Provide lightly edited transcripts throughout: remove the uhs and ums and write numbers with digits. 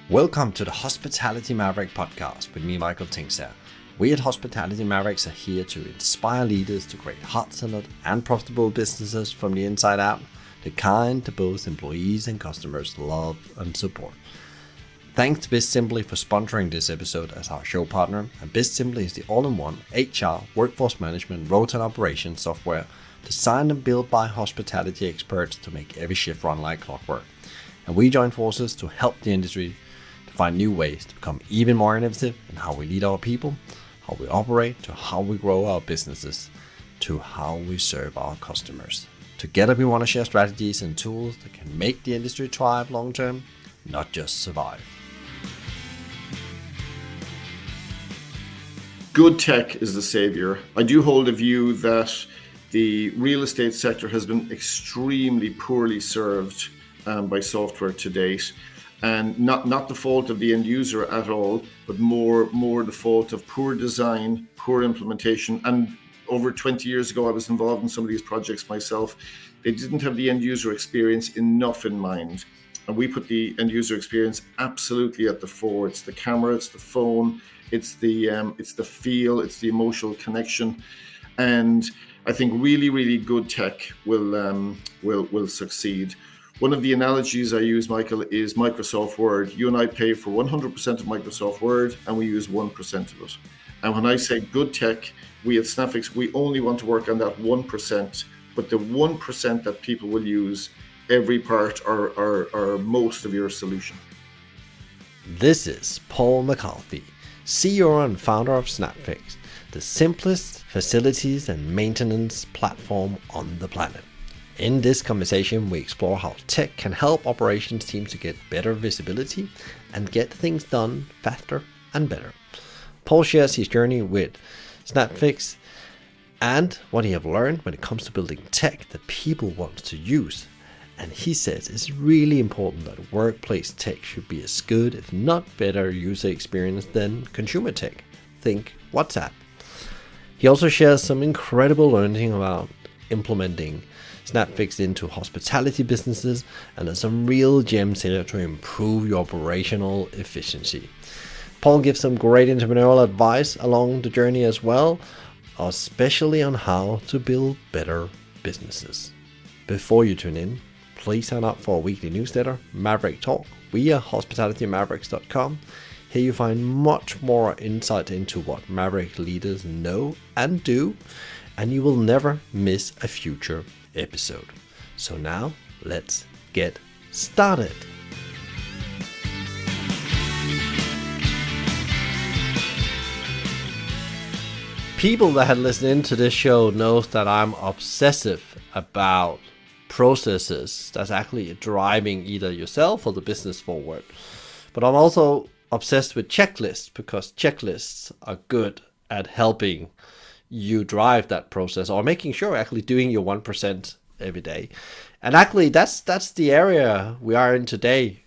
Welcome to the Hospitality Maverick podcast with me, Michael Tingsare. We at Hospitality Mavericks are here to inspire leaders to create hot-centered and profitable businesses from the inside out, the kind that both employees and customers love and support. Thanks to BizSimply for sponsoring this episode as our show partner, and BizSimply is the all-in-one HR, workforce management, rota and operations software designed and built by hospitality experts to make every shift run like clockwork. And we join forces to help the industry to find new ways to become even more innovative in how we lead our people, how we operate, to how we grow our businesses, to how we serve our customers. Together we want to share strategies and tools that can make the industry thrive long term, not just survive. Good tech is the savior. I do hold a view that the real estate sector has been extremely poorly served by software to date, and not the fault of the end user at all, but more the fault of poor design, poor implementation. And over 20 years ago, I was involved in some of these projects myself. They didn't have the end user experience enough in mind. And we put the end user experience absolutely at the fore. It's the camera, it's the phone, it's the feel, it's the emotional connection. And I think really good tech will succeed. One of the analogies I use, Michael, is Microsoft Word. You and I pay for 100% of Microsoft Word, and we use 1% of it. And when I say good tech, we at Snapfix, we only want to work on that 1%, but the 1% that people will use every part or most of your solution. This is Paul McCarthy, CEO and founder of Snapfix, the simplest facilities and maintenance platform on the planet. In this conversation, we explore how tech can help operations teams to get better visibility and get things done faster and better. Paul shares his journey with Snapfix and what he has learned when it comes to building tech that people want to use. And he says it's really important that workplace tech should be as good, if not better, user experience than consumer tech. Think WhatsApp. He also shares some incredible learning about implementing Snapfix into hospitality businesses, and there's some real gems here to improve your operational efficiency. Paul gives some great entrepreneurial advice along the journey as well, especially on how to build better businesses. Before you tune in, please sign up for a weekly newsletter, Maverick Talk, via hospitalitymavericks.com. Here you find much more insight into what Maverick leaders know and do, and you will never miss a future episode. So now, let's get started. People that had listened into this show knows that I'm obsessive about processes that's actually driving either yourself or the business forward. But I'm also obsessed with checklists, because checklists are good at helping you drive that process, or making sure actually doing your 1% every day. And actually that's the area we are in today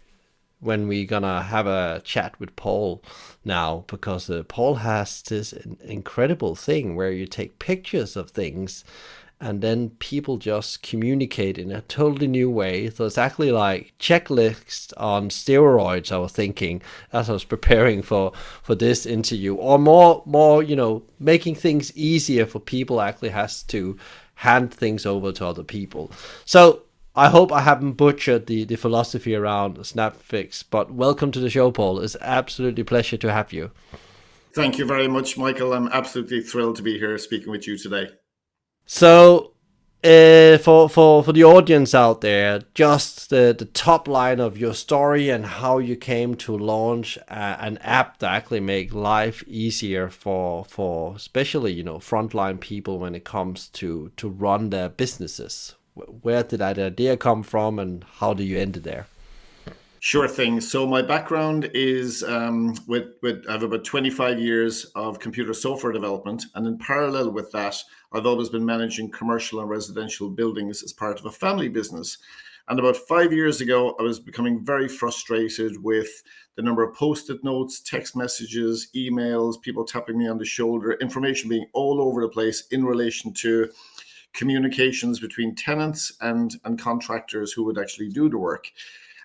when we're gonna have a chat with Paul now, because Paul has this incredible thing where you take pictures of things and then people just communicate in a totally new way. So it's actually like checklists on steroids, I was thinking, as I was preparing for this interview. Or more, making things easier for people actually has to hand things over to other people. So I hope I haven't butchered the philosophy around Snapfix, but welcome to the show, Paul. It's absolutely a pleasure to have you. Thank you very much, Michael. I'm absolutely thrilled to be here speaking with you today. So, for the audience out there, just the top line of your story and how you came to launch an app that actually make life easier for especially frontline people when it comes to run their businesses. Where did that idea come from, and how do you end it there? Sure thing. So my background is with I have about 25 years of computer software development, and in parallel with that, I've always been managing commercial and residential buildings as part of a family business. And about 5 years ago, I was becoming very frustrated with the number of post-it notes, text messages, emails, people tapping me on the shoulder, information being all over the place in relation to communications between tenants and contractors who would actually do the work.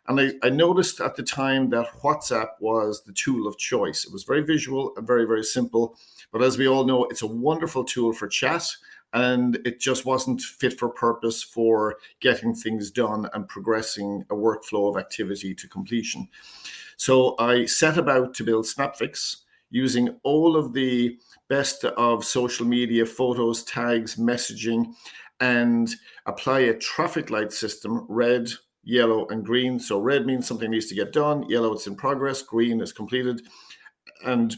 And I noticed at the time that WhatsApp was the tool of choice. It was very visual and very, very simple. But as we all know, it's a wonderful tool for chat, and it just wasn't fit for purpose for getting things done and progressing a workflow of activity to completion. So I set about to build Snapfix using all of the best of social media, photos, tags, messaging, and apply a traffic light system: red, yellow, and green. So red means something needs to get done, yellow it's in progress, green is completed, and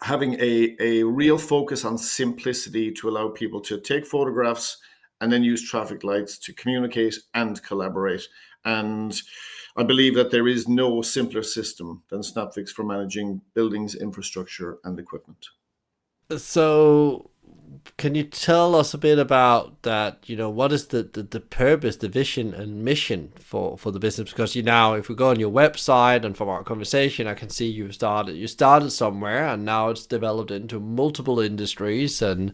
having a real focus on simplicity to allow people to take photographs and then use traffic lights to communicate and collaborate. And I believe that there is no simpler system than Snapfix for managing buildings, infrastructure, and equipment. So, can you tell us a bit about that? What is the purpose, the vision and mission for the business? Because now, if we go on your website and from our conversation, I can see you started somewhere and now it's developed into multiple industries. And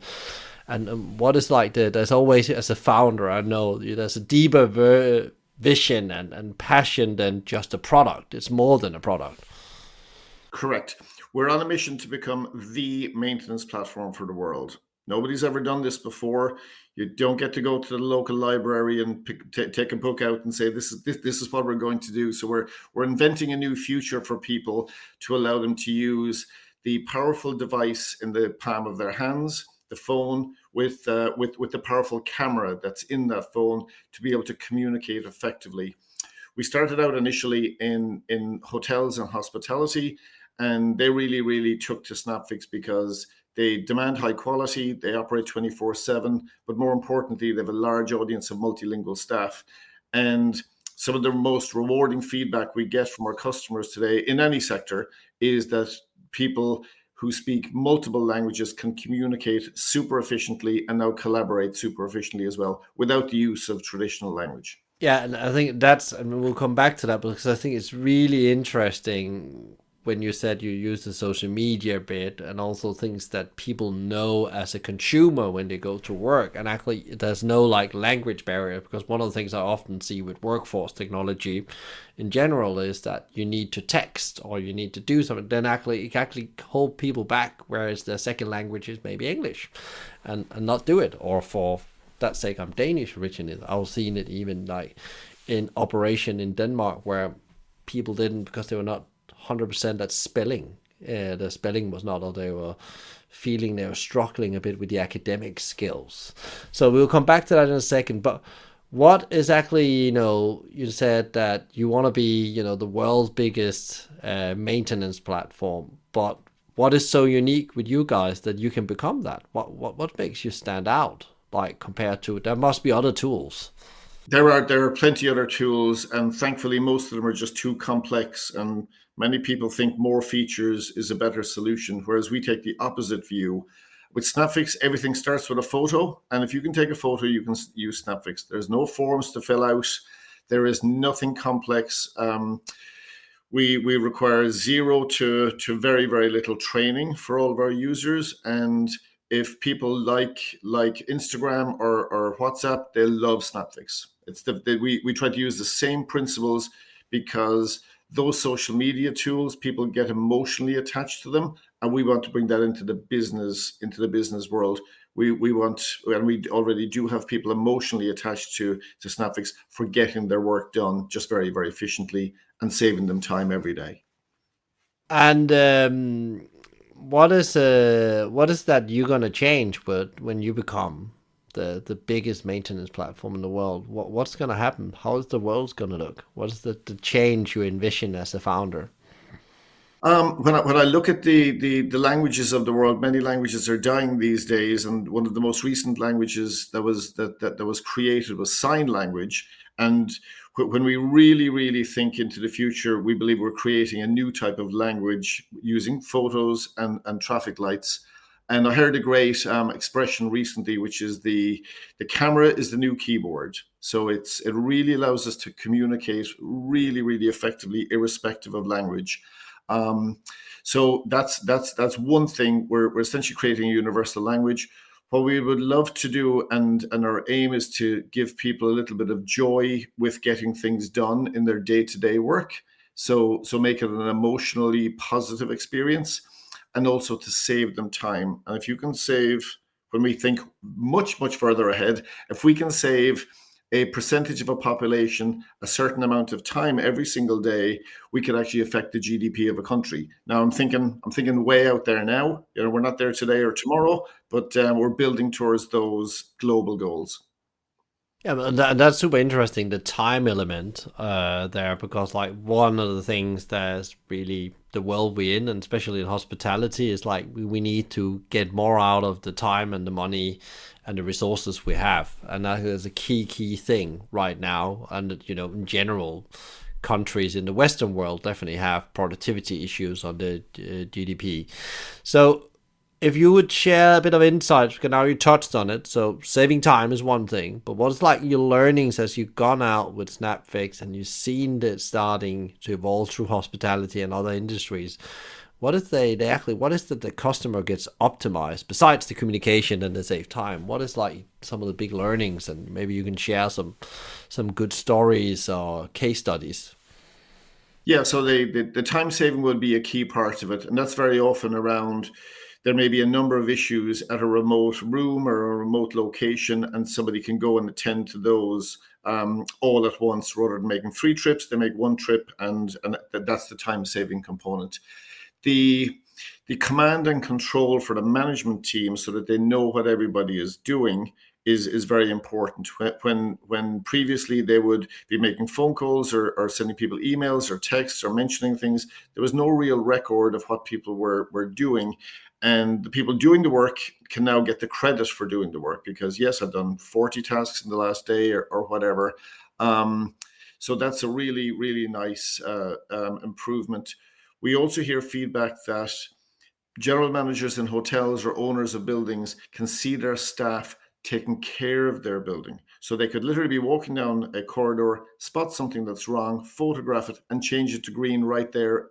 what is like there's always, as a founder, I know there's a deeper vision and passion than just a product. It's more than a product. Correct. We're on a mission to become the maintenance platform for the world. Nobody's ever done this before. You don't get to go to the local library and take a book out and say this is what we're going to do. So we're inventing a new future for people to allow them to use the powerful device in the palm of their hands, the phone, with the powerful camera that's in that phone, to be able to communicate effectively. We started out initially in hotels and hospitality, and they really took to Snapfix because they demand high quality, they operate 24/7, but more importantly, they have a large audience of multilingual staff. And some of the most rewarding feedback we get from our customers today in any sector is that people who speak multiple languages can communicate super efficiently and now collaborate super efficiently as well without the use of traditional language. Yeah, and I think we'll come back to that because I think it's really interesting when you said you use the social media bit and also things that people know as a consumer when they go to work. And actually, there's no like language barrier, because one of the things I often see with workforce technology in general is that you need to text or you need to do something. Then actually, it can actually hold people back, whereas their second language is maybe English, and not do it. Or for that sake, I'm Danish originally. I've seen it even like in operation in Denmark where people didn't, because they were not 100% at spelling. The spelling was not, or they were feeling they were struggling a bit with the academic skills. So we'll come back to that in a second. But what exactly, you said that you want to be, the world's biggest maintenance platform. But what is so unique with you guys that you can become that? What makes you stand out? Like compared to, there must be other tools. There are plenty other tools, and thankfully most of them are just too complex, and many people think more features is a better solution, whereas we take the opposite view. With Snapfix, everything starts with a photo, and if you can take a photo, you can use Snapfix. There's no forms to fill out. There is nothing complex. We require zero to very, very little training for all of our users, and if people like Instagram or WhatsApp, they love Snapfix. We try to use the same principles because those social media tools, people get emotionally attached to them, and we want to bring that into the business world. We want, and we already do have people emotionally attached to Snapfix for getting their work done just very, very efficiently and saving them time every day. And what is that you're gonna change when you become the biggest maintenance platform in the world? What's gonna happen? How is the world gonna look? What is the change you envision as a founder? When I look at the languages of the world, many languages are dying these days, and one of the most recent languages that was created was sign language. And when we really think into the future, we believe we're creating a new type of language using photos and traffic lights. And I heard a great expression recently, which is the camera is the new keyboard. So it really allows us to communicate really effectively, irrespective of language. So that's one thing. We're essentially creating a universal language. What we would love to do, and our aim is to give people a little bit of joy with getting things done in their day-to-day work. So make it an emotionally positive experience, and also to save them time. And if you can save, when we think much, much further ahead, if we can save a percentage of a population a certain amount of time every single day, we could actually affect the GDP of a country. Now, I'm thinking way out there now. We're not there today or tomorrow, but we're building towards those global goals. Yeah, but that's super interesting, the time element there, because like one of the things that's really the world we're in, and especially in hospitality, is like we need to get more out of the time and the money and the resources we have. And that is a key thing right now. And, in general, countries in the Western world definitely have productivity issues on the GDP. So if you would share a bit of insights, because now you touched on it, so saving time is one thing, but what's like your learnings as you've gone out with Snapfix and you've seen it starting to evolve through hospitality and other industries? What is what is the customer gets optimized besides the communication and the save time? What is like some of the big learnings, and maybe you can share some good stories or case studies? Yeah, so the time saving will be a key part of it, and that's very often around. There may be a number of issues at a remote room or a remote location, and somebody can go and attend to those all at once, rather than making 3 trips. They make 1 trip, and that's the time saving component. The command and control for the management team, so that they know what everybody is doing, is very important. When previously they would be making phone calls, or sending people emails or texts or mentioning things, there was no real record of what people were doing. And the people doing the work can now get the credit for doing the work, because yes, I've done 40 tasks in the last day, or whatever. So that's a really, really nice improvement. We also hear feedback that general managers in hotels or owners of buildings can see their staff taking care of their building. So they could literally be walking down a corridor, spot something that's wrong, photograph it, and change it to green right there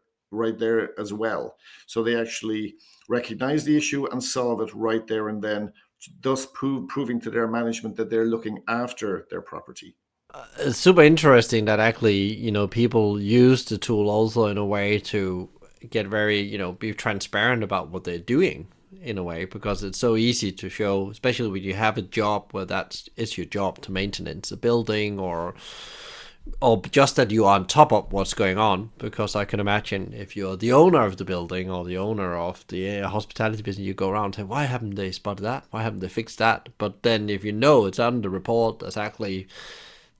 as well. So they actually recognize the issue and solve it right there and then, thus proving to their management that they're looking after their property. It's super interesting that actually, people use the tool also in a way to get very, be transparent about what they're doing in a way, because it's so easy to show, especially when you have a job where it's your job to maintenance a building, or just that you are on top of what's going on. Because I can imagine if you're the owner of the building or the owner of the hospitality business, you go around and say, why haven't they spotted that? Why haven't they fixed that? But then if you know it's on the report, that's actually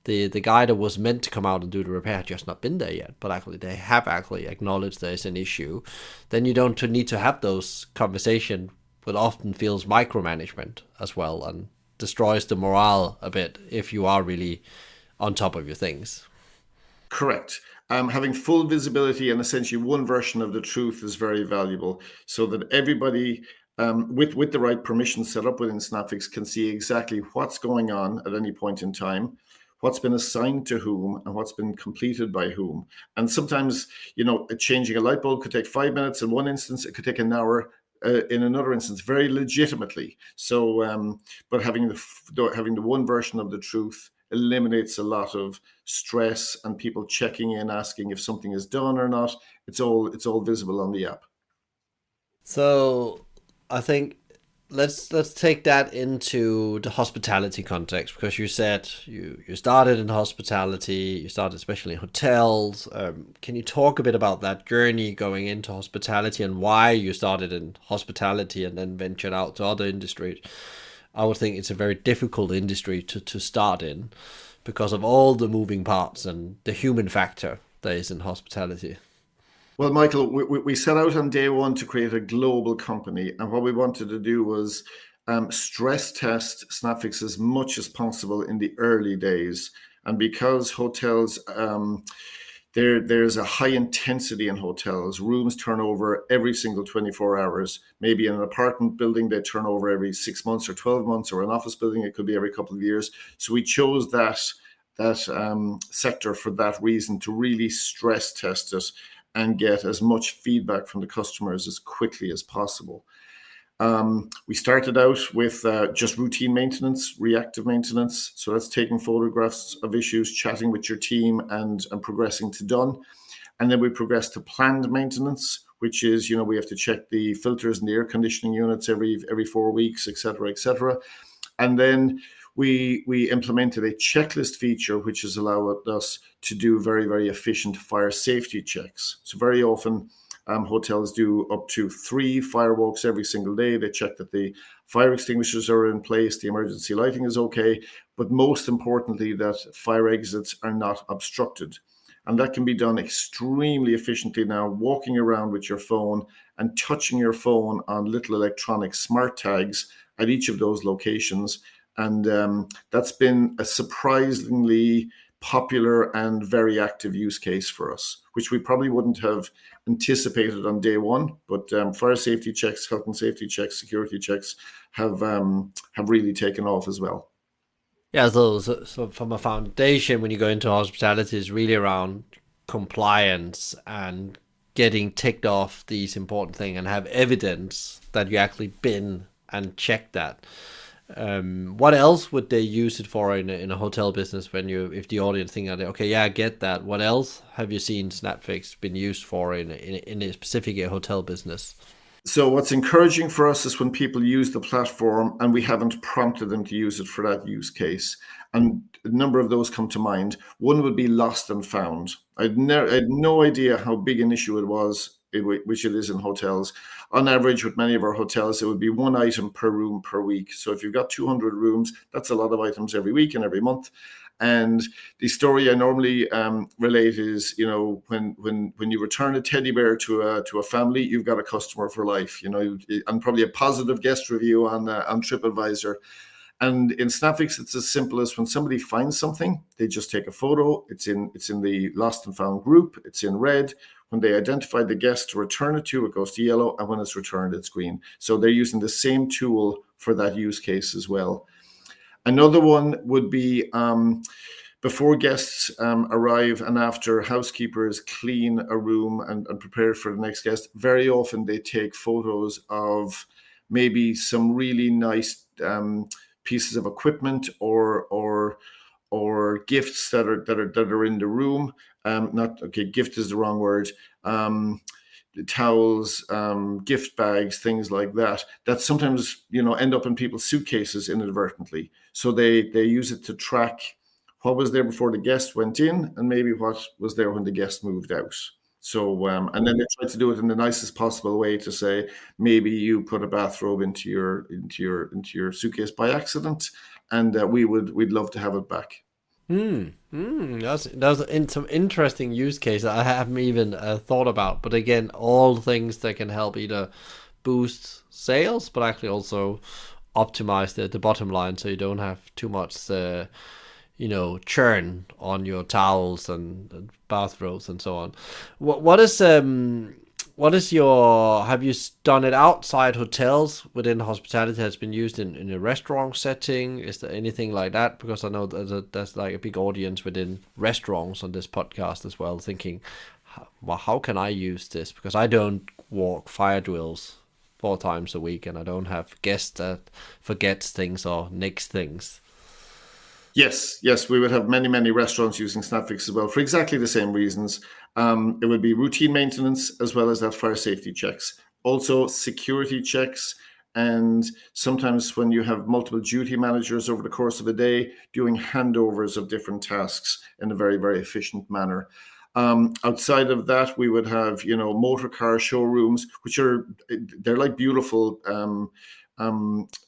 the guy that was meant to come out and do the repair had just not been there yet, but actually they have actually acknowledged there's an issue, then you don't need to have those conversations, but often feels micromanagement as well, and destroys the morale a bit if you are really on top of your things. Correct. Having full visibility and essentially one version of the truth is very valuable, so that everybody, with the right permission set up within Snapfix, can see exactly what's going on at any point in time, what's been assigned to whom, and what's been completed by whom. And sometimes, changing a light bulb could take 5 minutes in one instance, it could take an hour in another instance, very legitimately. So, but having the one version of the truth eliminates a lot of stress and people checking in, asking if something is done or not. It's all visible on the app. So I think let's take that into the hospitality context, because you said you started in hospitality, you started especially in hotels. Can you talk a bit about that journey going into hospitality and why you started in hospitality and then ventured out to other industries? I would think it's a very difficult industry to start in because of all the moving parts and the human factor that is in hospitality. Well, Michael, we set out on day one to create a global company, and what we wanted to do was stress test Snapfix as much as possible in the early days. And because hotels, there's a high intensity in hotels. Rooms turn over every single 24 hours. Maybe in an apartment building, they turn over every 6 months or 12 months, or an office building, it could be every couple of years. So we chose that sector for that reason, to really stress test it and get as much feedback from the customers as quickly as possible. We started out with just routine maintenance, reactive maintenance. So that's taking photographs of issues, chatting with your team, and progressing to done. And then we progressed to planned maintenance, which is, we have to check the filters and the air conditioning units every 4 weeks, et cetera, et cetera. And then we implemented a checklist feature, which has allowed us to do very, very efficient fire safety checks. So very often hotels do up to 3 fire walks every single day. They check that the fire extinguishers are in place, the emergency lighting is okay, but most importantly, that fire exits are not obstructed. And that can be done extremely efficiently now, walking around with your phone and touching your phone on little electronic smart tags at each of those locations. And that's been a surprisingly popular and very active use case for us, which we probably wouldn't have anticipated on day one. But fire safety checks, health and safety checks, security checks have really taken off as well. Yeah, so from a foundation, when you go into hospitality, is really around compliance and getting ticked off these important things and have evidence that you actually been and checked that. What else would they use it for in a hotel business if the audience think, okay, yeah, I get that. What else have you seen Snapfix been used for in a specific hotel business? So what's encouraging for us is when people use the platform and we haven't prompted them to use it for that use case. And a number of those come to mind. One would be lost and found. I had no idea how big an issue it was, which it is in hotels. On average, with many of our hotels, it would be 1 item per room per week. So if you've got 200 rooms, that's a lot of items every week and every month. And the story I normally relate is, when you return a teddy bear to a family, you've got a customer for life, and probably a positive guest review on TripAdvisor. And in Snapfix, it's as simple as when somebody finds something, they just take a photo. It's in the lost and found group. It's in red. When they identify the guest to return it to, it goes to yellow. And when it's returned, it's green. So they're using the same tool for that use case as well. Another one would be before guests arrive and after housekeepers clean a room and prepare for the next guest. Very often they take photos of maybe some really nice pieces of equipment or gifts that are in the room. Gift is the wrong word. Towels, gift bags, things like that sometimes end up in people's suitcases inadvertently. So they use it to track what was there before the guest went in and maybe what was there when the guest moved out. So and then they try to do it in the nicest possible way to say maybe you put a bathrobe into your suitcase by accident, and we'd love to have it back. That's some interesting use case I haven't even thought about. But again, all things that can help either boost sales, but actually also optimize the bottom line, so you don't have too much, churn on your towels and bathrobes and so on. What is your, have you done it outside hotels within hospitality? Has been used in a restaurant setting? Is there anything like that? Because I know there's like a big audience within restaurants on this podcast as well, thinking, well, how can I use this? Because I don't walk fire drills 4 times a week, and I don't have guests that forgets things or nicks things. Yes, we would have many restaurants using Snapfix as well for exactly the same reasons. It would be routine maintenance as well as that fire safety checks. Also security checks, and sometimes when you have multiple duty managers over the course of a day, doing handovers of different tasks in a very, very efficient manner. Outside of that, we would have, motor car showrooms, they're like beautiful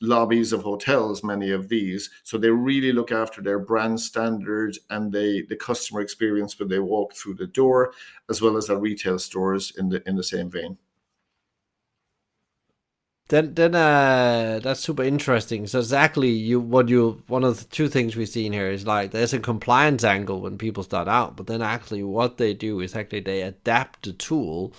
lobbies of hotels, many of these. So they really look after their brand standard and the customer experience when they walk through the door, as well as our retail stores in the same vein. Then that's super interesting. So exactly one of the 2 things we've seen here is like there's a compliance angle when people start out, but then actually what they do is actually they adapt the tool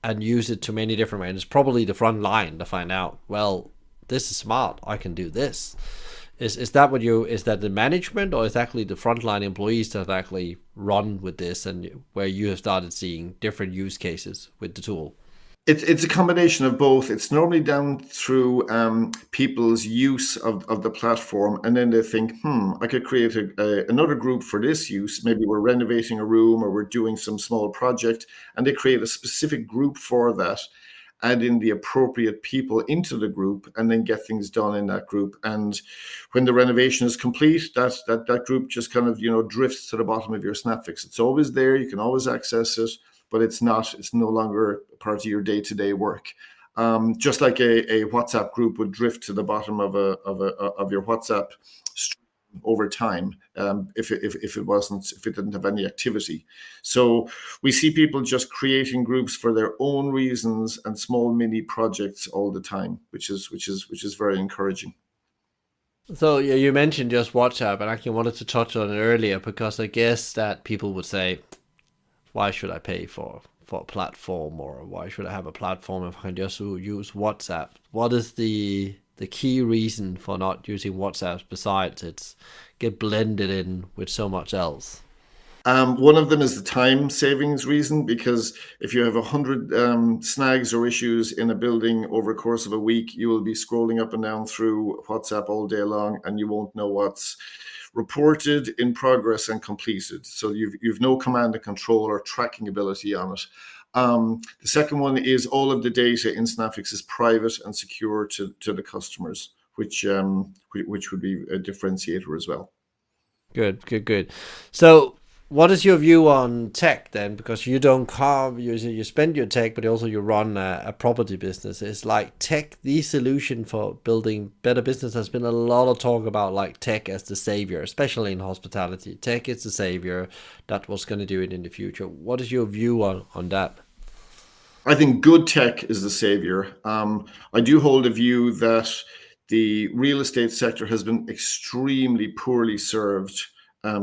and use it to many different ways. It's probably the front line to find out, well, this is smart, I can do this. Is that the management, or is actually the frontline employees that actually run with this, and where you have started seeing different use cases with the tool? It's a combination of both. It's normally down through people's use of the platform, and then they think, I could create another group for this use. Maybe we're renovating a room or we're doing some small project, and they create a specific group for that, add in the appropriate people into the group, and then get things done in that group. And when the renovation is complete, that group just kind of drifts to the bottom of your Snapfix. It's always there. You can always access it, but it's no longer part of your day-to-day work. Just like a WhatsApp group would drift to the bottom of your WhatsApp stream over time, if it didn't have any activity. So we see people just creating groups for their own reasons and small mini projects all the time, which is very encouraging. So yeah, you mentioned just WhatsApp, and I actually wanted to touch on it earlier because I guess that people would say, why should I pay for a platform, or why should I have a platform if I can just use WhatsApp? What is the key reason for not using WhatsApp besides it's get blended in with so much else? One of them is the time savings reason, because if you have 100 snags or issues in a building over a course of a week, you will be scrolling up and down through WhatsApp all day long, and you won't know what's reported, in progress, and completed. So you've no command and control or tracking ability on it. The second one is all of the data in Snapfix is private and secure to the customers, which would be a differentiator as well. Good, good, good. So, what is your view on tech then? Because you don't carve, you spend your tech, but also you run a property business. It's like tech, the solution for building better business. There's been a lot of talk about like tech as the savior, especially in hospitality. Tech is the savior. That was going to do it in the future. What is your view on that? I think good tech is the savior. I do hold a view that the real estate sector has been extremely poorly served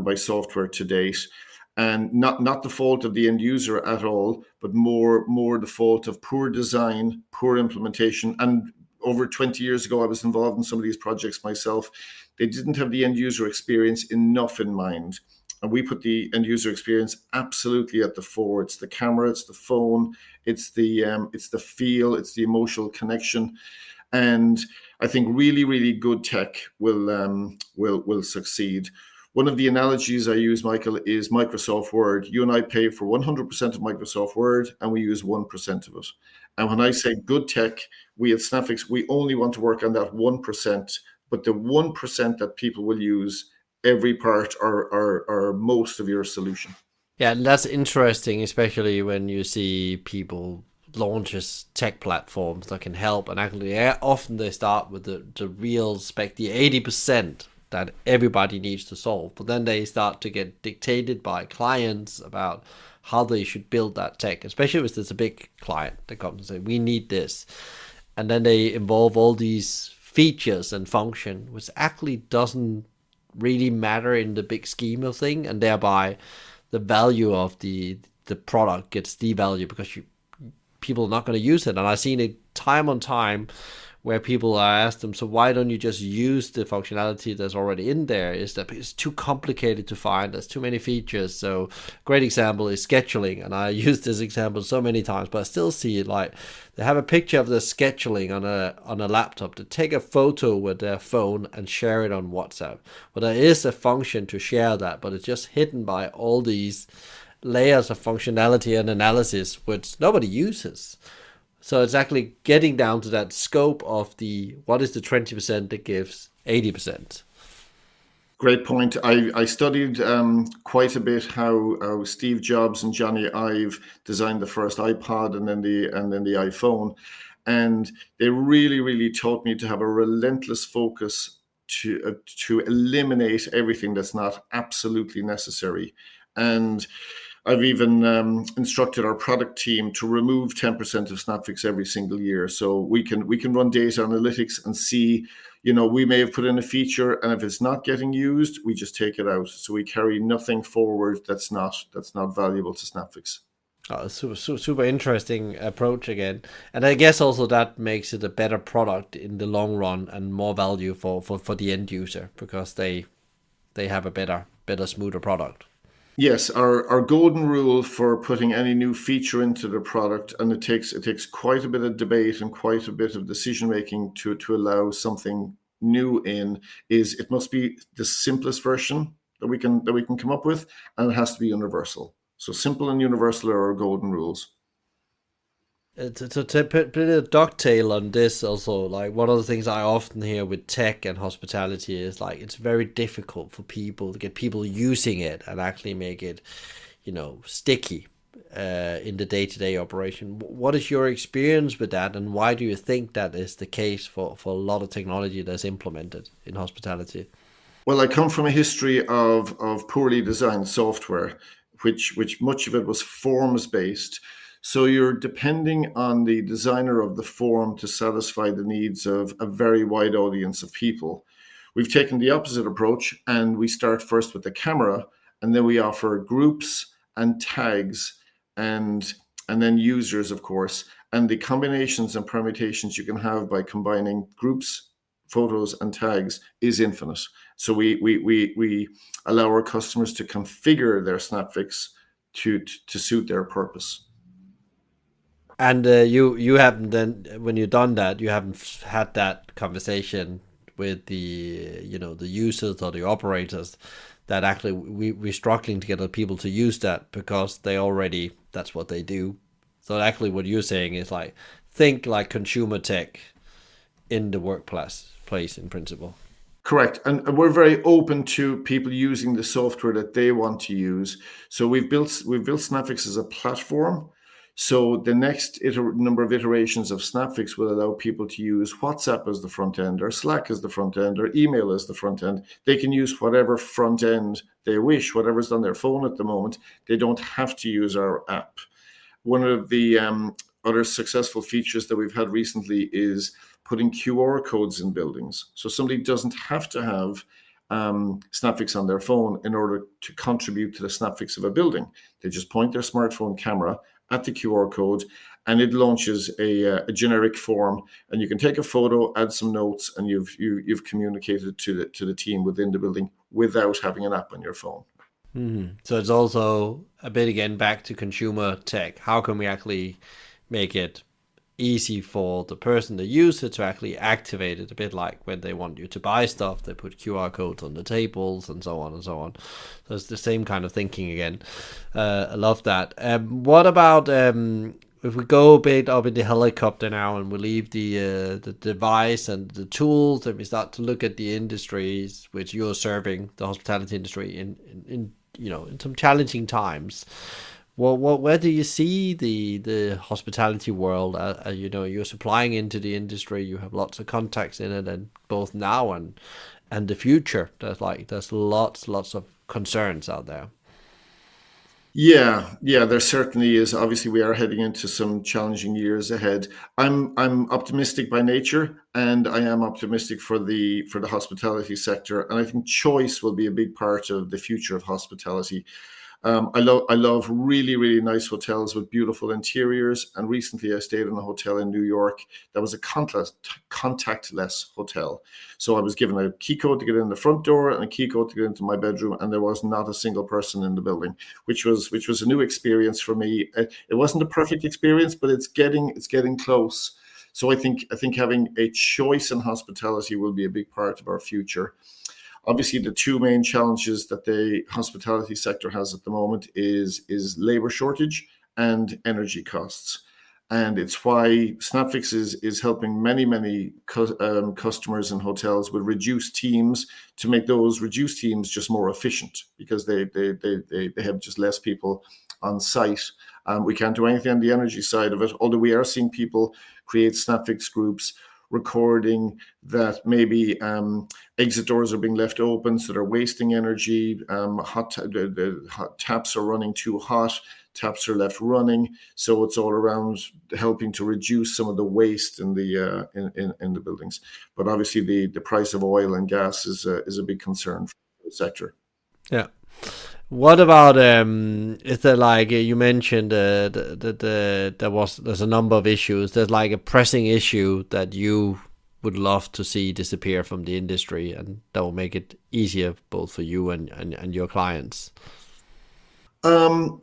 by software to date, and not the fault of the end user at all, but more the fault of poor design, poor implementation. And over 20 years ago, I was involved in some of these projects myself. They didn't have the end user experience enough in mind. And we put the end user experience absolutely at the fore. It's the camera, it's the phone, it's the feel, it's the emotional connection. And I think really good tech will succeed. One of the analogies I use, Michael, is Microsoft Word. You and I pay for 100% of Microsoft Word, and we use 1% of it. And when I say good tech, we at Snapfix, we only want to work on that 1%, but the 1% that people will use every part or most of your solution. Yeah, and that's interesting, especially when you see people launches tech platforms that can help. And actually, yeah, often they start with the real spec, the 80% that everybody needs to solve. But then they start to get dictated by clients about how they should build that tech, especially if it's a big client that comes and say, we need this. And then they involve all these features and function, which actually doesn't really matter in the big scheme of thing, and thereby the value of the product gets devalued because people are not going to use it. And I've seen it time on time where people are asked them, so why don't you just use the functionality that's already in there? Is that it's too complicated to find, there's too many features. So great example is scheduling, and I use this example so many times, but I still see it. Like they have a picture of the scheduling on a laptop, to take a photo with their phone and share it on WhatsApp. Well, there is a function to share that, but it's just hidden by all these layers of functionality and analysis which nobody uses. So it's actually getting down to that scope of what is the 20% that gives 80%. Great point. I studied quite a bit how Steve Jobs and Johnny Ive designed the first iPod and then the iPhone, and they really taught me to have a relentless focus to eliminate everything that's not absolutely necessary. And I've even instructed our product team to remove 10% of Snapfix every single year, so we can run data analytics and see, we may have put in a feature, and if it's not getting used, we just take it out. So we carry nothing forward that's not valuable to Snapfix. Oh, super interesting approach again, and I guess also that makes it a better product in the long run and more value for the end user, because they have a better smoother product. Yes, our golden rule for putting any new feature into the product, and it takes quite a bit of debate and quite a bit of decision making to allow something new in, is it must be the simplest version that we can come up with, and it has to be universal. So simple and universal are our golden rules. To put a ducktail on this also, like one of the things I often hear with tech and hospitality is like it's very difficult for people to get people using it and actually make it, sticky in the day-to-day operation. What is your experience with that, and why do you think that is the case for a lot of technology that's implemented in hospitality? Well, I come from a history of poorly designed software, which much of it was forms based. So you're depending on the designer of the form to satisfy the needs of a very wide audience of people. We've taken the opposite approach, and we start first with the camera, and then we offer groups and tags, and and then users, of course, and the combinations and permutations you can have by combining groups, photos, and tags is infinite. So we allow our customers to configure their Snapfix to suit their purpose. And you haven't then when you've done that, you haven't had that conversation with the users or the operators that actually we're struggling to get the people to use that because they already that's what they do. So actually, what you're saying is like think like consumer tech in the workplace place in principle. Correct. And we're very open to people using the software that they want to use. So we've built Snapfix as a platform. So the next number of iterations of Snapfix will allow people to use WhatsApp as the front end, or Slack as the front end, or email as the front end. They can use whatever front end they wish, whatever's on their phone at the moment. They don't have to use our app. One of the other successful features that we've had recently is putting QR codes in buildings. So somebody doesn't have to have Snapfix on their phone in order to contribute to the Snapfix of a building. They just point their smartphone camera at the QR code, and it launches a generic form, and you can take a photo, add some notes, and you've communicated to the team within the building without having an app on your phone. So it's also a bit again back to consumer tech. How can we actually make it easy for the person, the user, to actually activate it? A bit like when they want you to buy stuff, they put QR codes on the tables and so on and so on. So it's the same kind of thinking again. I love that. What about if we go a bit up in the helicopter now and we leave the device and the tools and we start to look at the industries which you're serving, the hospitality industry in in some challenging times. Well, where do you see the hospitality world? You're supplying into the industry. You have lots of contacts in it, and both now and the future. There's lots of concerns out there. Yeah, there certainly is. Obviously, we are heading into some challenging years ahead. I'm optimistic by nature, and I am optimistic for the hospitality sector. And I think choice will be a big part of the future of hospitality. I love really really nice hotels with beautiful interiors. And recently, I stayed in a hotel in New York that was a contactless hotel. So I was given a key code to get in the front door and a key code to get into my bedroom, and there was not a single person in the building, which was a new experience for me. It wasn't a perfect experience, but it's getting close. So I think having a choice in hospitality will be a big part of our future. Obviously, the two main challenges that the hospitality sector has at the moment is labor shortage and energy costs. And it's why Snapfix is helping many customers and hotels with reduced teams, to make those reduced teams just more efficient, because they have just less people on site. We can't do anything on the energy side of it, although we are seeing people create Snapfix groups recording that maybe exit doors are being left open, so they're wasting energy. The hot taps are running too hot. Taps are left running, so it's all around helping to reduce some of the waste in the buildings. But obviously, the price of oil and gas is a big concern for the sector. Yeah. What about is there like you mentioned there's a number of issues. There's like a pressing issue that you would love to see disappear from the industry, and that will make it easier both for you and your clients. Um,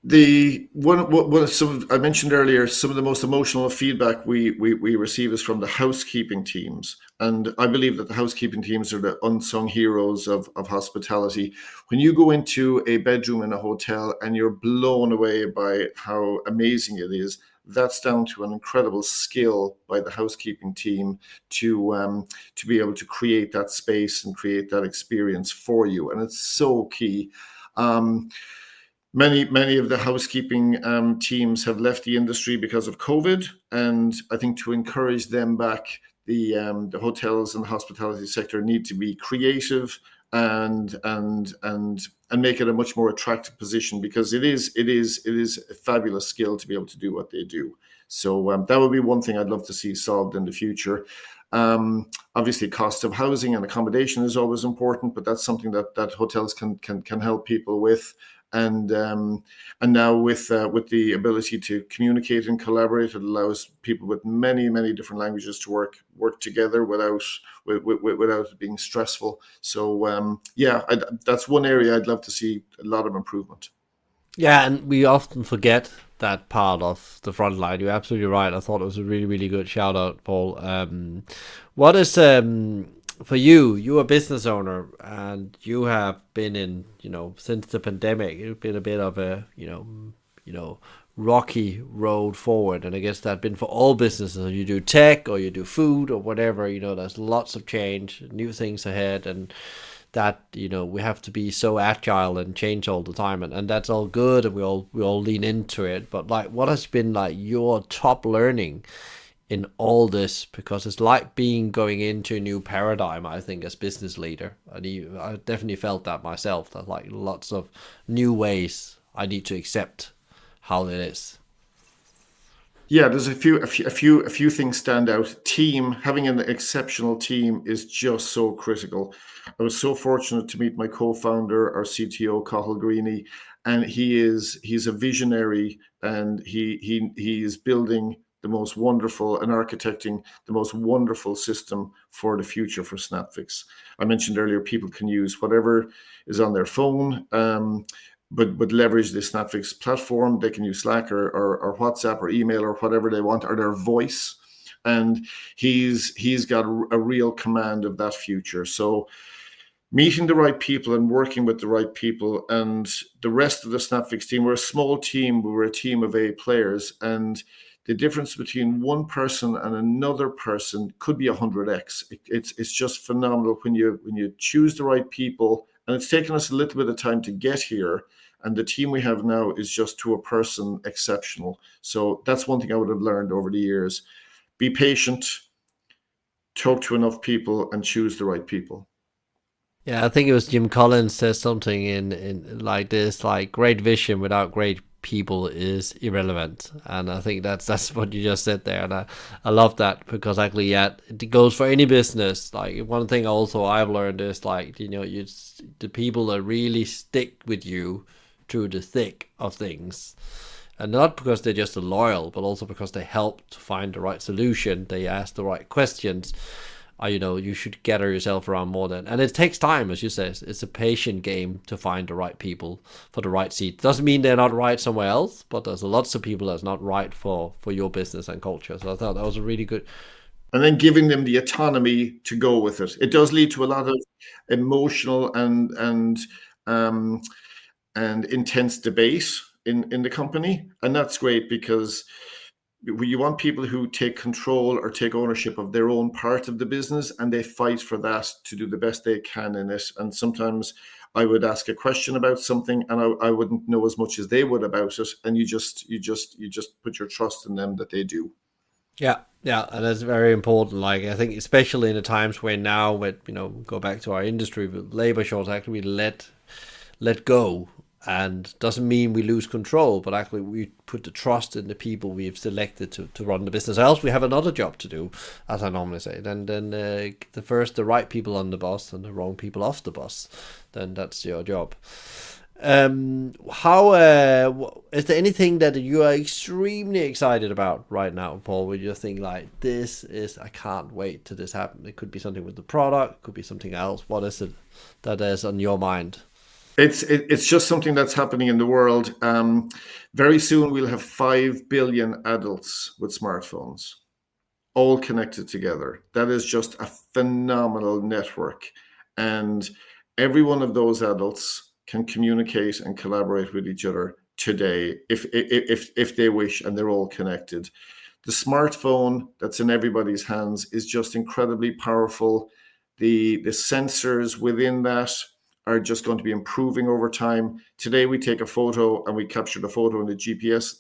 the one some I mentioned earlier, some of the most emotional feedback we receive is from the housekeeping teams, and I believe that the housekeeping teams are the unsung heroes of hospitality. When you go into a bedroom in a hotel and you're blown away by how amazing it is, that's down to an incredible skill by the housekeeping team to be able to create that space and create that experience for you, and it's so key. Um, many of the housekeeping teams have left the industry because of COVID, and I think to encourage them back, the hotels and the hospitality sector need to be creative and make it a much more attractive position, because it is a fabulous skill to be able to do what they do. So that would be one thing I'd love to see solved in the future. Obviously, cost of housing and accommodation is always important, but that's something that hotels can help people with. And now with the ability to communicate and collaborate, it allows people with many different languages to work together without it being stressful. So yeah, that's one area I'd love to see a lot of improvement. Yeah, and we often forget that part of the front line. You're absolutely right. I thought it was a really, really good shout out, Paul. What is for you? You're a business owner, and you have been in, since the pandemic. It's been a bit of a, rocky road forward, and I guess that's been for all businesses. You do tech or you do food or whatever. There's lots of change, new things ahead, and that we have to be so agile and change all the time, and that's all good, and we all lean into it. But like, what has been like your top learning in all this? Because it's like being going into a new paradigm, I think, as business leader. I definitely felt that myself, that like lots of new ways I need to accept how it is. Yeah, there's a few things stand out. Team, having an exceptional team is just so critical. I was so fortunate to meet my co-founder, our CTO, Cathal Greeny, and he's a visionary, and he is building the most wonderful and architecting the most wonderful system for the future for Snapfix. I mentioned earlier, people can use whatever is on their phone. But leverage the Snapfix platform. They can use Slack or WhatsApp or email or whatever they want, or their voice. And he's got a real command of that future. So meeting the right people and working with the right people, and the rest of the Snapfix team, we're a small team, but we're a team of 8 players, and the difference between one person and another person could be 100x. It's just phenomenal when you choose the right people, and it's taken us a little bit of time to get here. And the team we have now is just to a person exceptional. So that's one thing I would have learned over the years. Be patient, talk to enough people, and choose the right people. Yeah, I think it was Jim Collins says something in like this, like great vision without great people is irrelevant. And I think that's what you just said there. And I love that, because actually, yeah, it goes for any business. Like, one thing also I've learned is like, the people that really stick with you through the thick of things. And not because they're just loyal, but also because they help to find the right solution. They ask the right questions. You should gather yourself around more than, and it takes time, as you say. It's a patient game to find the right people for the right seat. Doesn't mean they're not right somewhere else, but there's lots of people that's not right for your business and culture. So I thought that was a really good. And then giving them the autonomy to go with it. It does lead to a lot of emotional um, and intense debate in the company, and that's great, because you want people who take control or take ownership of their own part of the business, and they fight for that to do the best they can in it. And sometimes I would ask a question about something, and I wouldn't know as much as they would about it, and you just put your trust in them that they do. Yeah, yeah, and that's very important. Like, I think especially in the times where now, with go back to our industry with labor shortage, actually we let go, and doesn't mean we lose control, but actually we put the trust in the people we've selected to run the business. Else we have another job to do, as I normally say. Then the right people on the bus and the wrong people off the bus, then that's your job. How is there anything that you are extremely excited about right now, Paul? Where you think like, I can't wait till this happens. It could be something with the product, could be something else. What is it that is on your mind? It's just something that's happening in the world. Very soon we'll have 5 billion adults with smartphones, all connected together. That is just a phenomenal network, and every one of those adults can communicate and collaborate with each other today if they wish, and they're all connected. The smartphone that's in everybody's hands is just incredibly powerful. The sensors within that are just going to be improving over time. Today we take a photo and we capture the photo in the GPS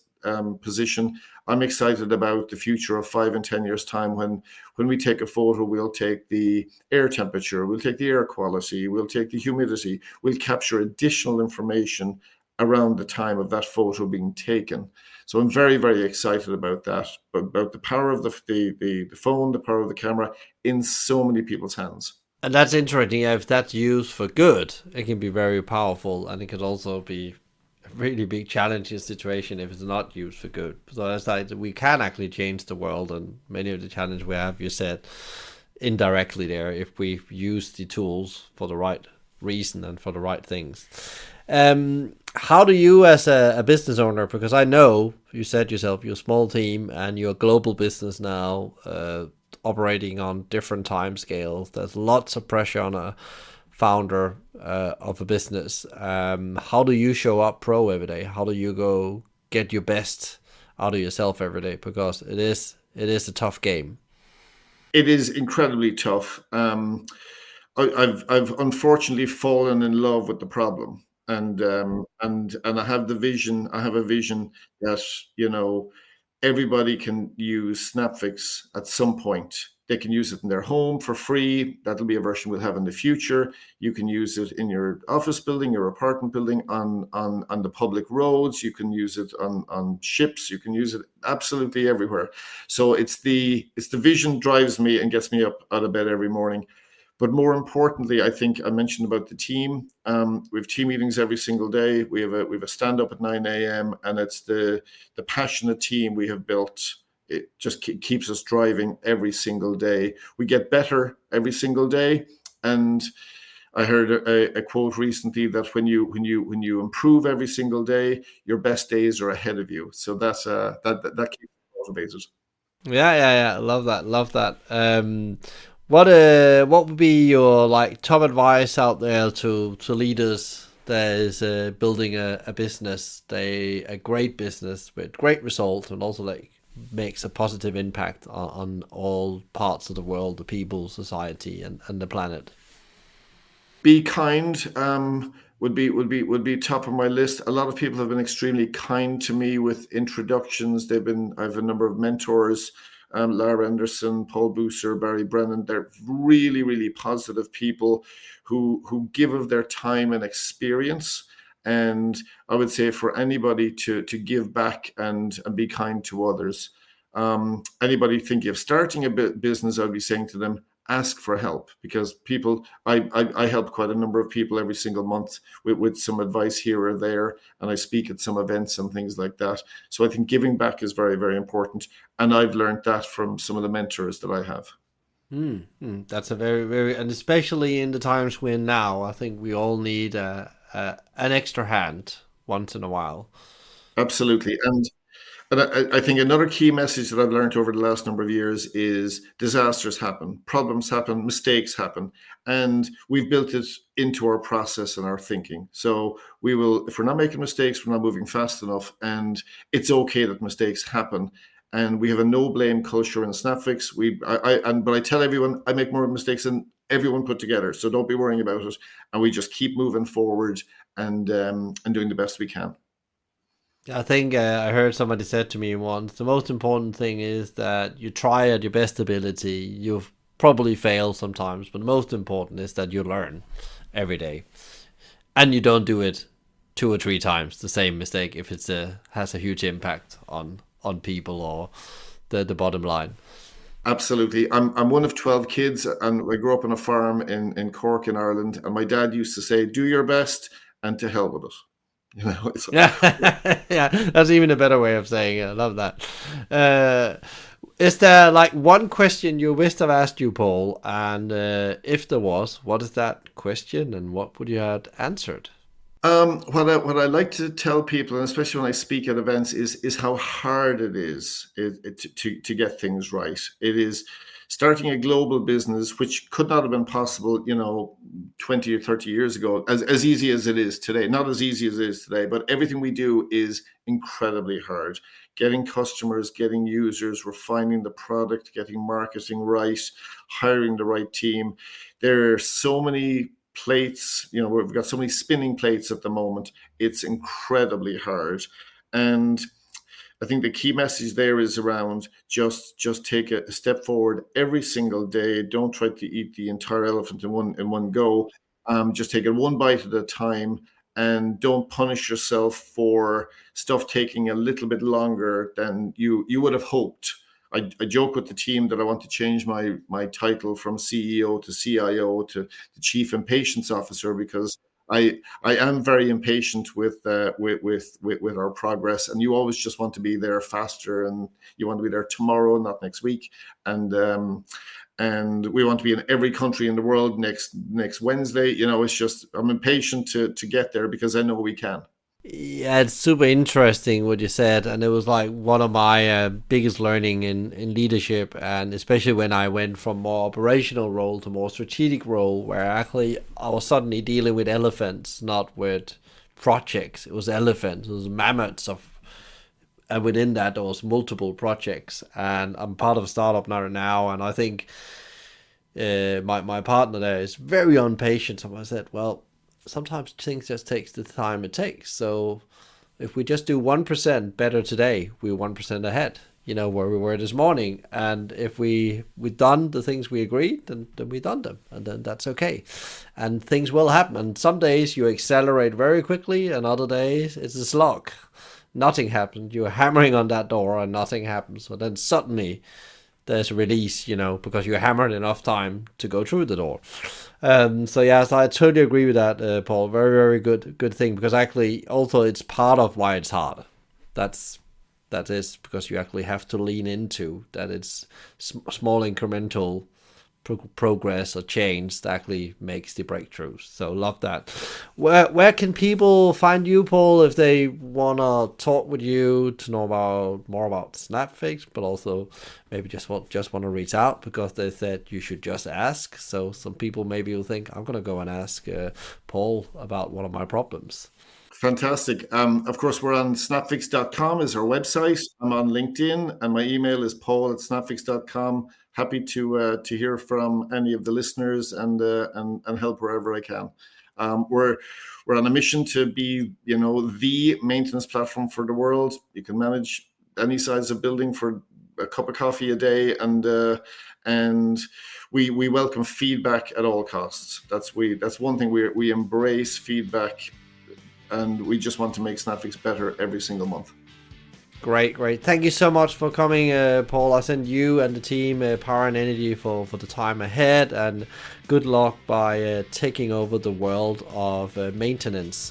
position. I'm excited about the future of 5 and 10 years time when we take a photo, we'll take the air temperature, we'll take the air quality, we'll take the humidity, we'll capture additional information around the time of that photo being taken. So I'm very, very excited about that, about the power of the phone, the power of the camera in so many people's hands. And that's interesting. If that's used for good, it can be very powerful, and it could also be a really big challenging situation if it's not used for good. So it's like we can actually change the world, and many of the challenges we have, you said, indirectly there, if we use the tools for the right reason and for the right things. How do you, as a business owner, because I know you said yourself, you're a small team and you're a global business now, operating on different time scales. There's lots of pressure on a founder of a business. How do you show up pro every day? How do you go get your best out of yourself every day? Because it is a tough game. It is incredibly tough. I've unfortunately fallen in love with the problem, and I have the vision. I have a vision that everybody can use Snapfix at some point. They can use it in their home for free. That'll be a version we'll have in the future. You can use it in your office building, your apartment building, on the public roads. You can use it on ships. You can use it absolutely everywhere. So it's the vision drives me and gets me up out of bed every morning. But more importantly, I think I mentioned about the team. We have team meetings every single day. We have a stand up at 9 a.m. and it's the passionate team we have built. It just keeps us driving every single day. We get better every single day. And I heard a quote recently that when you improve every single day, your best days are ahead of you. So that keeps us motivated. Yeah, yeah, yeah. Love that. Love that. What would be your like top advice out there to leaders that is building a business, a great business with great results, and also like makes a positive impact on all parts of the world, the people, society, and the planet. Be kind would be top of my list. A lot of people have been extremely kind to me with introductions. I have a number of mentors, Lara Anderson, Paul Booser, Barry Brennan. They're really, really positive people who give of their time and experience. And I would say for anybody to give back and be kind to others. Anybody thinking of starting a business, I'd be saying to them, ask for help, because I help quite a number of people every single month with some advice here or there, and I speak at some events and things like that. So I think giving back is very, very important, and I've learned that from some of the mentors that I have. That's a very, very, and especially in the times we're in now, I think we all need an extra hand once in a while. Absolutely. And I think another key message that I've learned over the last number of years is disasters happen, problems happen, mistakes happen, and we've built it into our process and our thinking. So we will, if we're not making mistakes, we're not moving fast enough, and it's okay that mistakes happen. And we have a no blame culture in Snapfix. But I tell everyone I make more mistakes than everyone put together, so don't be worrying about it. And we just keep moving forward and doing the best we can. I think I heard somebody said to me once, the most important thing is that you try at your best ability. You've probably failed sometimes, but the most important is that you learn every day, and you don't do it two or three times the same mistake if it's has a huge impact on people or the bottom line. Absolutely. I'm one of 12 kids, and I grew up on a farm in Cork in Ireland. And my dad used to say, "Do your best and to hell with it." It's Yeah, yeah, that's even a better way of saying it. I love that. Is there like one question you wished I've asked you, Paul? And if there was, what is that question, and what would you have answered? What I like to tell people, and especially when I speak at events, is how hard it is to get things right. It is starting a global business, which could not have been possible, 20 or 30 years ago, as easy as it is today. Not as easy as it is today, but everything we do is incredibly hard. Getting customers, getting users, refining the product, getting marketing right, hiring the right team. There are so many plates, we've got so many spinning plates at the moment. It's incredibly hard. And I think the key message there is around just take a step forward every single day. Don't try to eat the entire elephant in one go. Just take it one bite at a time, and don't punish yourself for stuff taking a little bit longer than you would have hoped. I joke with the team that I want to change my title from CEO to CIO to the Chief Impatience Officer, because I am very impatient with our progress, and you always just want to be there faster, and you want to be there tomorrow, not next week, and we want to be in every country in the world next Wednesday. It's just I'm impatient to get there because I know we can. Yeah, it's super interesting what you said, and it was like one of my biggest learning in leadership, and especially when I went from more operational role to more strategic role, where actually I was suddenly dealing with elephants, not with projects. It was elephants, it was mammoths and within that there was multiple projects, and I'm part of a startup now, and I think my partner there is very impatient. So I said, well, sometimes things just takes the time it takes. So if we just do 1% better today, we're 1% ahead, where we were this morning. And if we done the things we agreed, then we done them, and then that's okay. And things will happen. And some days you accelerate very quickly, and other days it's a slog. Nothing happens. You're hammering on that door and nothing happens. So then suddenly there's a release, because you hammered enough time to go through the door. So I totally agree with that, Paul. Very, very good thing, because actually also it's part of why it's hard. That is because you actually have to lean into that. It's small incremental progress or change that actually makes the breakthroughs. So love that. Where can people find you, Paul, if they wanna talk with you to know more about Snapfix, but also maybe just want to reach out because they said you should just ask. So some people maybe will think I'm gonna go and ask Paul about one of my problems. Fantastic. Of course, we're on snapfix.com is our website. I'm on LinkedIn, and my email is paul@snapfix.com. Happy to hear from any of the listeners and help wherever I can. We're on a mission to be, the maintenance platform for the world. You can manage any size of building for a cup of coffee a day, and we welcome feedback at all costs. That's one thing we embrace feedback. And we just want to make Snapfix better every single month. Great. Thank you so much for coming, Paul. I send you and the team power and energy for the time ahead, and good luck by taking over the world of maintenance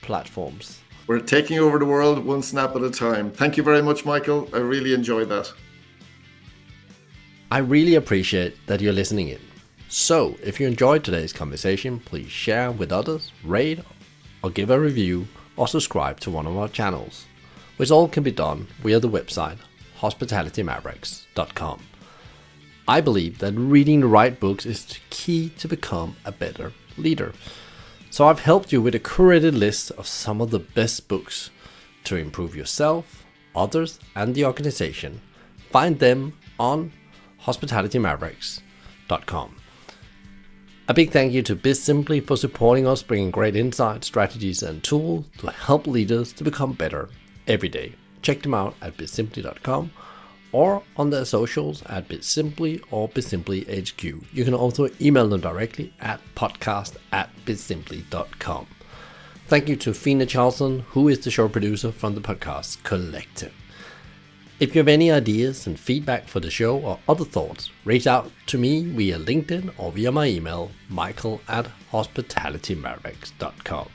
platforms. We're taking over the world one snap at a time. Thank you very much, Michael. I really enjoyed that. I really appreciate that you're listening in. So, if you enjoyed today's conversation, please share with others, rate, or give a review, or subscribe to one of our channels, which all can be done via the website hospitalitymavericks.com. I believe that reading the right books is the key to become a better leader. So I've helped you with a curated list of some of the best books to improve yourself, others, and the organization. Find them on hospitalitymavericks.com. A big thank you to BizSimply for supporting us, bringing great insights, strategies, and tools to help leaders to become better every day. Check them out at bizsimply.com or on their socials at BizSimply or BizSimplyHQ. You can also email them directly at podcast@bizsimply.com. Thank you to Fina Charlson, who is the show producer from the Podcast Collective. If you have any ideas and feedback for the show or other thoughts, reach out to me via LinkedIn or via my email, michael@hospitalitymavericks.com.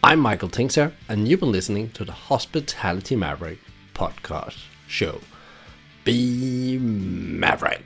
I'm Michael Tinkser, and you've been listening to the Hospitality Maverick podcast show. Be Maverick.